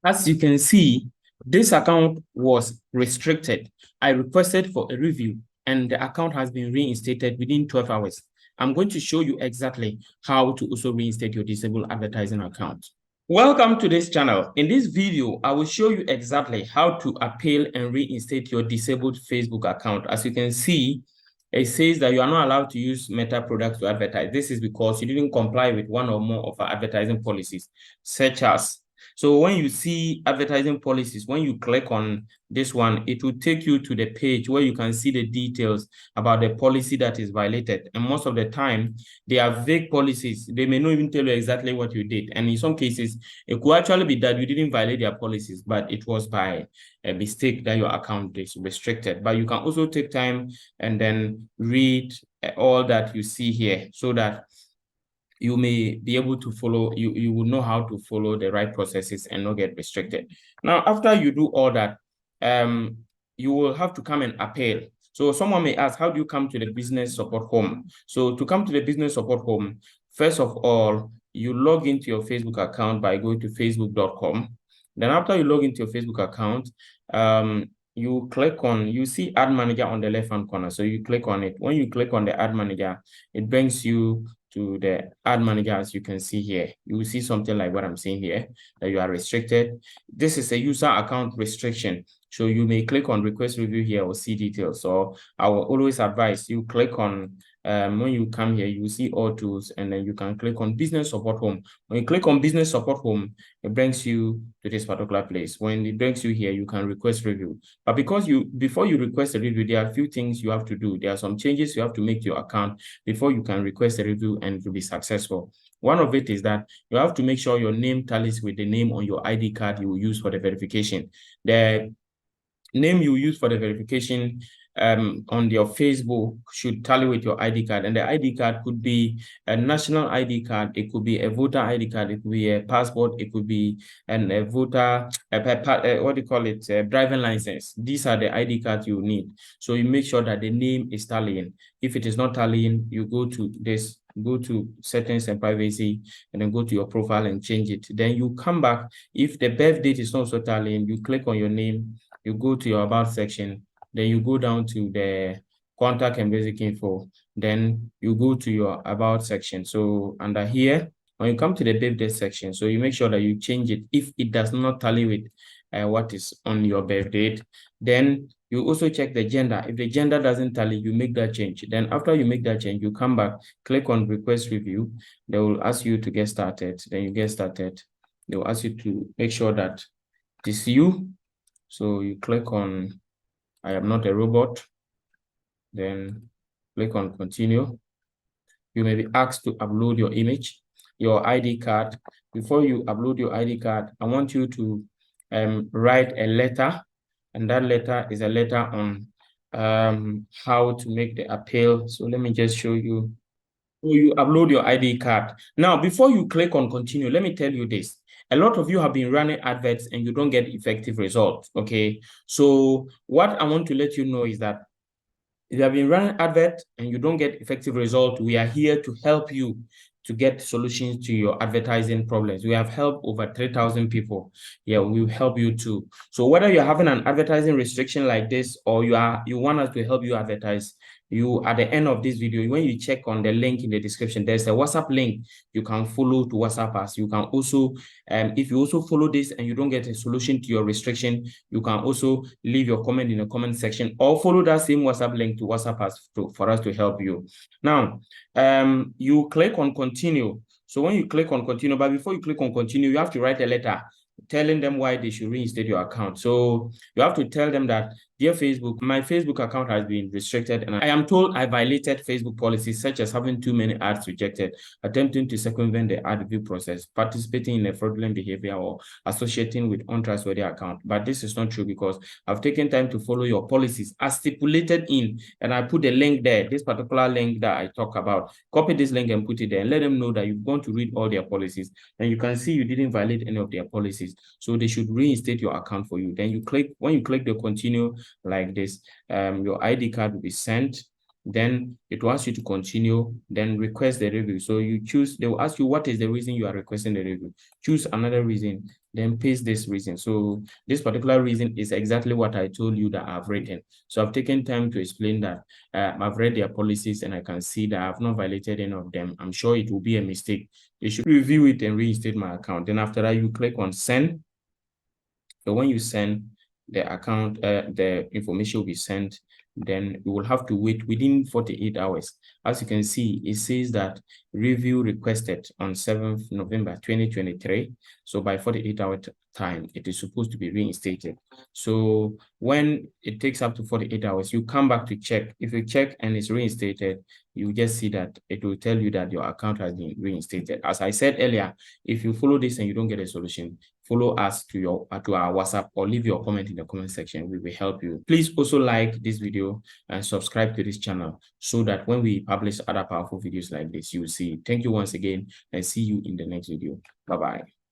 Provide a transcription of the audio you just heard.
As you can see, this account was restricted. I requested for a review and the account has been reinstated within 12 hours. I'm going to show you exactly how to also reinstate your disabled advertising account. Welcome to this channel. In this video, I will show you exactly how to appeal and reinstate your disabled Facebook account. As you can see, it says that you are not allowed to use Meta products to advertise. This is because you didn't comply with one or more of our advertising policies, such as so when you see advertising policies, when you click on this one, it will take you to the page where you can see the details about the policy that is violated. And most of the time, they are vague policies. They may not even tell you exactly what you did. And in some cases, it could actually be that you didn't violate their policies, but it was by a mistake that your account is restricted. But you can also take time and then read all that you see here so that you may be able to follow, you will know how to follow the right processes and not get restricted. Now, after you do all that, you will have to come and appeal. So someone may ask, how do you come to the business support home? So to come to the business support home, first of all, you log into your Facebook account by going to facebook.com. Then after you log into your Facebook account, you click on, you see Ad Manager on the left-hand corner. So you click on it. When you click on the Ad Manager, it brings you to the Ad Manager. As you can see here, you will see something like what I'm saying here, that you are restricted. This is a user account restriction. So you may click on request review here or see details. So I will always advise you click on, when you come here, you see all tools, and then you can click on business support home. When you click on business support home, it brings you to this particular place. When it brings you here, you can request review. But because before you request a review, there are a few things you have to do. There are some changes you have to make to your account before you can request a review and it will be successful. One of it is that you have to make sure your name tallies with the name on your ID card you will use for the verification. The name you use for the verification on your Facebook should tally with your ID card. And the ID card could be a national ID card, it could be a voter ID card, it could be a passport, it could be a voter, what do you call it, a driving license. These are the ID cards you need. So you make sure that the name is tallying. If it is not tallying, you go to this, go to settings and privacy, and then go to your profile and change it. Then you come back. If the birth date is not so tallying, you click on your name, you go to your about section, then you go down to the contact and basic info, then you go to your about section. So under here, when you come to the birthday section, so you make sure that you change it if it does not tally with what is on your birth date. Then you also check the gender. If the gender doesn't tally, you make that change. Then after you make that change, you come back, click on request review. They will ask you to get started. Then you get started. They will ask you to make sure that it is you. So you click on I am not a robot, then click on continue. You may be asked to upload your image, your ID card. Before you upload your ID card, I want you to write a letter, and that letter is a letter on how to make the appeal. So let me just show you. So you upload your ID card. Now, before you click on continue, let me tell you this. A lot of you have been running adverts and you don't get effective results, okay? So what I want to let you know is that if you have been running advert and you don't get effective results, we are here to help you to get solutions to your advertising problems. We have helped over 3,000 people. Yeah, we will help you too. So whether you're having an advertising restriction like this or you want us to help you advertise, you at the end of this video, when you check on the link in the description, there's a WhatsApp link you can follow to WhatsApp us. You can also, if you also follow this and you don't get a solution to your restriction, you can also leave your comment in the comment section or follow that same WhatsApp link to WhatsApp us for us to help you. Now, you click on continue. So when you click on continue, but before you click on continue, you have to write a letter telling them why they should reinstate your account. So you have to tell them that, dear Facebook, my Facebook account has been restricted and I am told I violated Facebook policies such as having too many ads rejected, attempting to circumvent the ad review process, participating in a fraudulent behavior, or associating with untrustworthy account. But this is not true because I've taken time to follow your policies as stipulated in, and I put the link there, this particular link that I talk about. Copy this link and put it there and let them know that you've gone to read all their policies. And you can see you didn't violate any of their policies. So they should reinstate your account for you. Then you click, when you click the continue like this, your ID card will be sent. Then it will ask you to continue, then request the review. So you choose, they will ask you what is the reason you are requesting the review. Choose another reason, then paste this reason. So this particular reason is exactly what I told you that I've written. So I've taken time to explain that I've read their policies and I can see that I've not violated any of them. I'm sure it will be a mistake. You should review it and reinstate my account. Then after that, you click on send. So when you send the account, the information will be sent. Then you will have to wait within 48 hours. As you can see, it says that review requested on 7th November 2023. So by 48-hour time, it is supposed to be reinstated. So when it takes up to 48 hours, you come back to check. If you check and it's reinstated, you just see that it will tell you that your account has been reinstated. As I said earlier, if you follow this and you don't get a solution, follow us to our WhatsApp or leave your comment in the comment section. We will help you. Please also like this video and subscribe to this channel so that when we publish other powerful videos like this, you will see. Thank you once again and see you in the next video. Bye-bye.